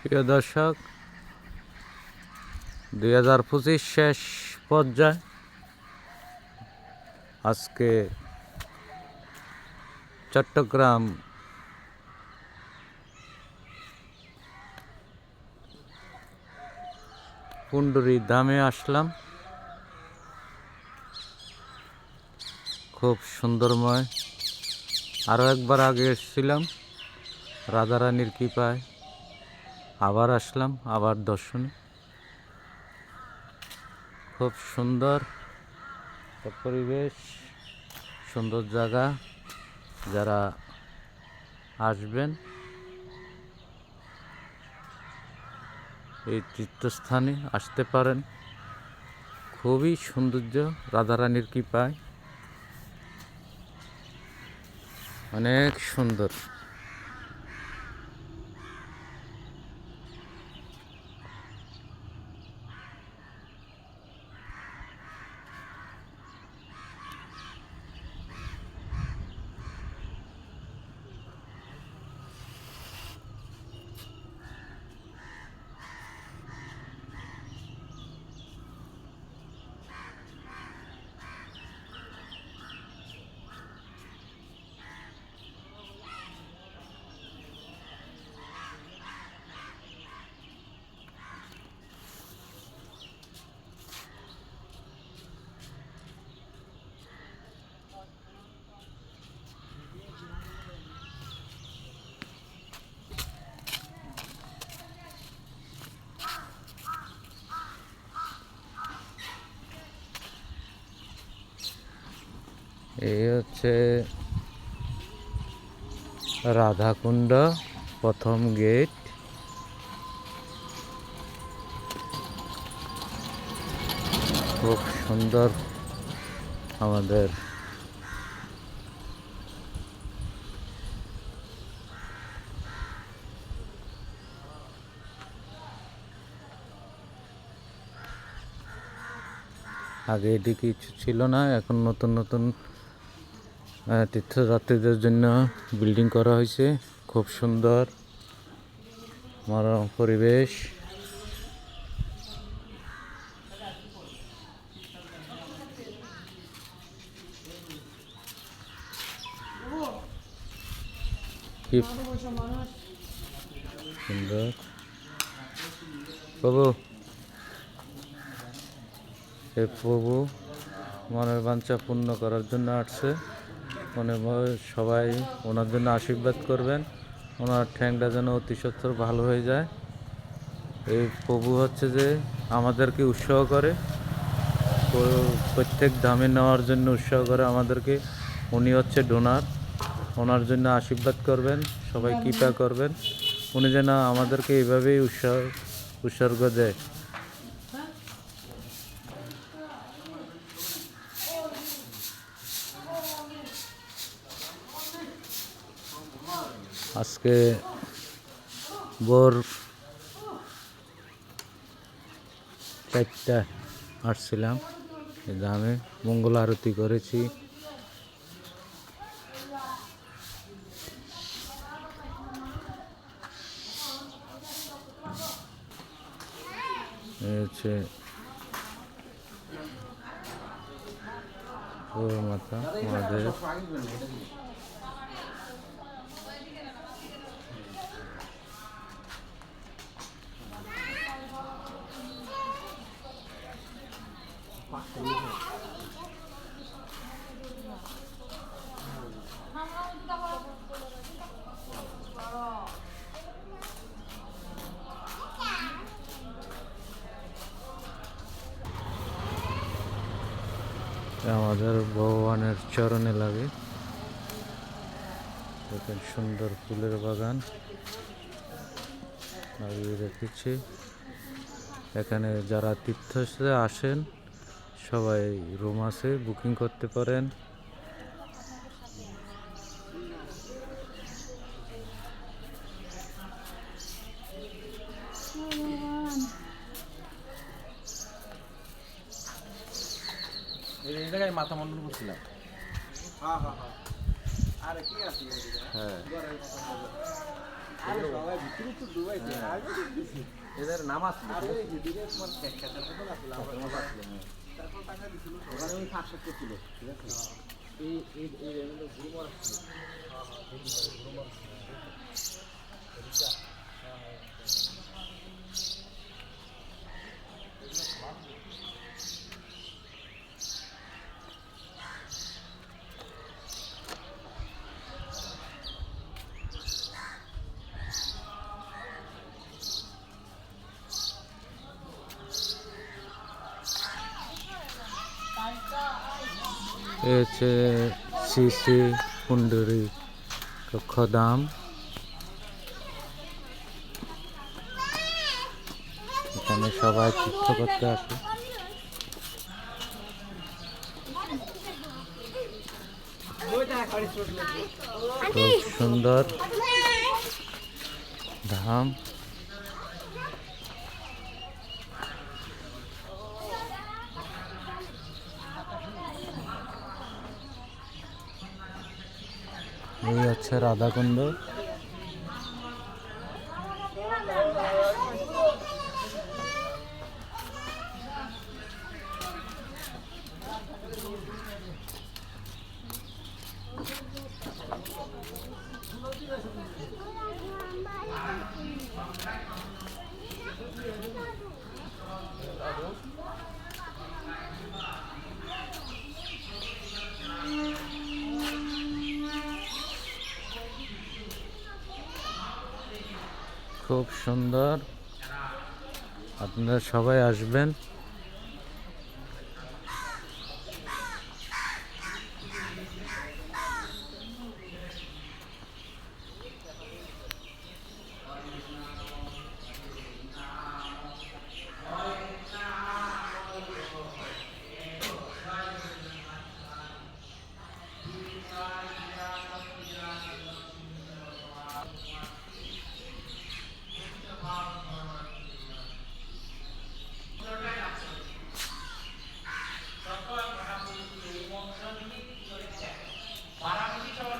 প্রিয় দর্শক, 2025 শেষ পর্যায়ে আজকে চট্টগ্রাম পুন্ডুরি ধামে আসলাম। খুব সুন্দরময়। আরও একবার আগে এসেছিলাম, রাধারানীর কৃপায় আবার আসলাম, আবার দর্শনে। খুব সুন্দর পরিবেশ, সুন্দর জায়গা। যারা আসবেন এই তীর্থস্থানে আসতে পারেন। খুবই সৌন্দর্য, রাধারানীর কৃপায় অনেক সুন্দর। এই হচ্ছে রাধাকুণ্ড প্রথম গেট। খুব সুন্দর। আমাদের আগে এটি কিছু ছিল না, এখন নতুন নতুন তীর্থযাত্রীদের জন্য বিল্ডিং করা হয়েছে। খুব সুন্দর মনোরম পরিবেশ। কি সুন্দর। প্রভু, এই প্রভু মনের বাঞ্ছা পূর্ণ করার জন্য আসছে। সবাই ওনার জন্য আশীর্বাদ করবেন, ওনার ঠ্যাংটা যেন অতি সত্বর ভালো হয়ে যায়। এই প্রভু হচ্ছে যে আমাদেরকে উৎসাহ করে, প্রত্যেক ধামে নেওয়ার জন্য উৎসাহ করে আমাদেরকে। উনি হচ্ছে ডোনার। ওনার জন্য আশীর্বাদ করবেন, সবাই কৃপা করবেন, উনি যেন আমাদেরকে এইভাবেই উৎসর্গ দেয়। আজকে ভোর 4টায় আসছিলাম, এই ধামে মঙ্গল আরতি করেছি। হচ্ছে মাতা মহাদেব। আমাদের ভগবানের চরণে লাগে। দেখেন সুন্দর ফুলের বাগান লাগিয়ে রেখেছি। এখানে যারা তীর্থস্থানে আসেন সবাই রুম আছে, বুকিং করতে পারেন। এই জায়গায় মাথা মন্ডল করছিলাম। হ্যাঁ। এদের নাম আসছিল ওখানে ওই ফাঁকশাক করছিল ঠিক আছে এ হচ্ছে শ্রী শ্রী কুণ্ডরী কক্ষধাম। এখানে সবাই তীর্থ করতে আসে। খুব সুন্দর ধাম। এই হচ্ছে রাধাকুণ্ড। খুব সুন্দর, আপনারা সবাই আসবেন।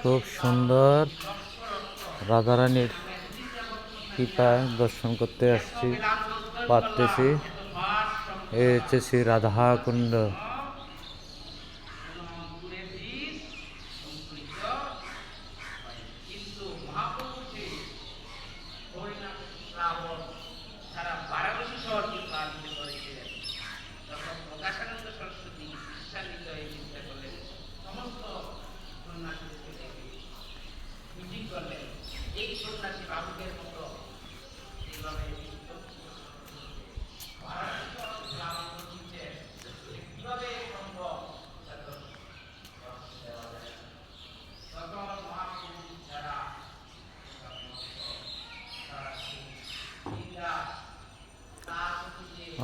খুব সুন্দর রাধারানীর কৃপায় দর্শন করতে আসছি, পারতেছি। এই হচ্ছে শ্রী রাধা কুণ্ড।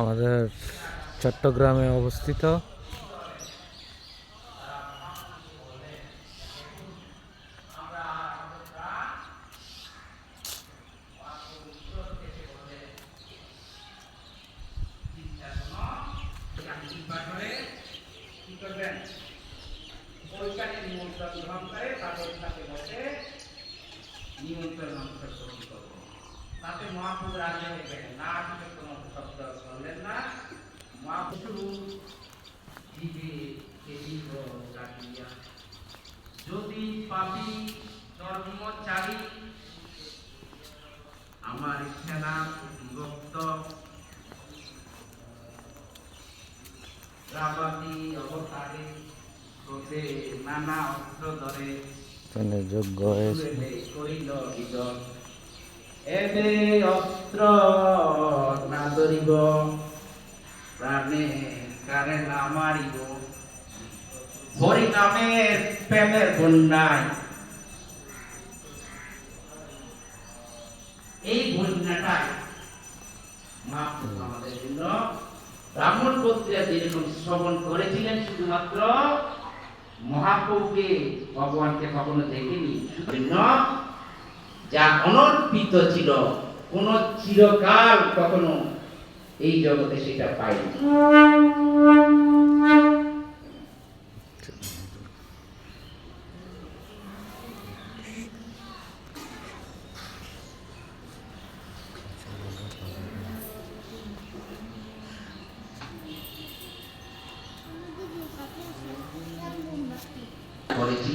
আমাদের চট্টগ্রামে অবস্থিত। তাতে মহাপ্রভু রাজি হয়ে গেলেন না, আসলে কোনো শব্দ করলেন না। মহাপ্রভু দিবে কেদিব রাখিয়া, যদি পাপী ধর্মচারী আমার সেনা বিভক্ত রাবাতি অবতারে ক্রোধে নানা অস্ত্র ধরে যোগ্য হয়েছে। করিল বিজয়। এবে অস্ত্র না ধরিব, প্রাণে কারে না মারিব, হরি নামের প্রেমের বন্যায়। এই বন্যাটাই মহাপ্রভু আমাদের জন্য ব্রাহ্মণ পত্রিকা যেরকম শ্রবণ করেছিলেন, শুধুমাত্র মহাপ্রভুকে ভগবানকে কখনো দেখেনি, শুধু যা অনর্পিত ছিল, কোন চিরকাল কখনো এই জগতে সেটা পাইনি।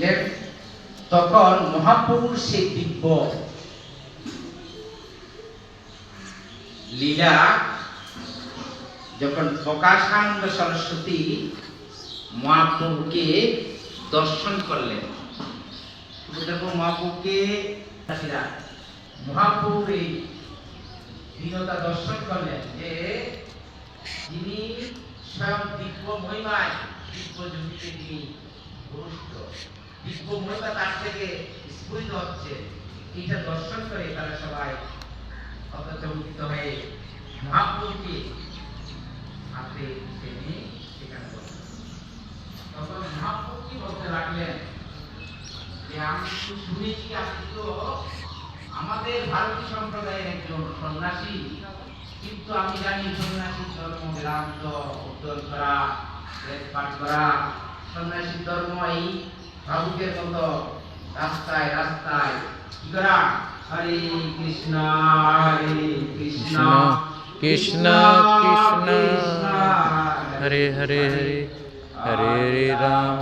ছিলেন, তখন মহাপ্রভুর সেই দিব্য লীলা যখন প্রকাশানন্দ সরস্বতী মহাপ্রভুকে দর্শন করলেন, দেখো মহাপ্রভুকে মহাপ্রভু এই দীনতা দর্শন করলেন যে যিনি স্বয়ং দিব্য মহিমায় দিব্য জ্যোতিতে তিনি ভূষ্ট, দিব্য মহিমা তার থেকে স্ফুরিত হচ্ছে, এইটা দর্শন করে তারা সবাই অতচকিত হয়ে মহাপ্রভুকে হাতে টেনে সেখানে বসলেন। তখন মহাপ্রভু কি বলতে লাগলেন যে আমি তো শুনেছি আপনি তো আমাদের ভারতীয় সম্প্রদায়ের একজন সন্ন্যাসী, কিন্তু আমি জানি সন্ন্যাসী ধর্ম বেদান্ত অধ্যয়ন করা, বেদ পাঠ করা, সন্ন্যাসী ধর্ম এই ভাবুকের মতো রাস্তায় রাস্তায় কি করা, হরে কৃষ্ণ হরে কৃষ্ণ কৃষ্ণ কৃষ্ণ হরে হরে হরে হরে রাম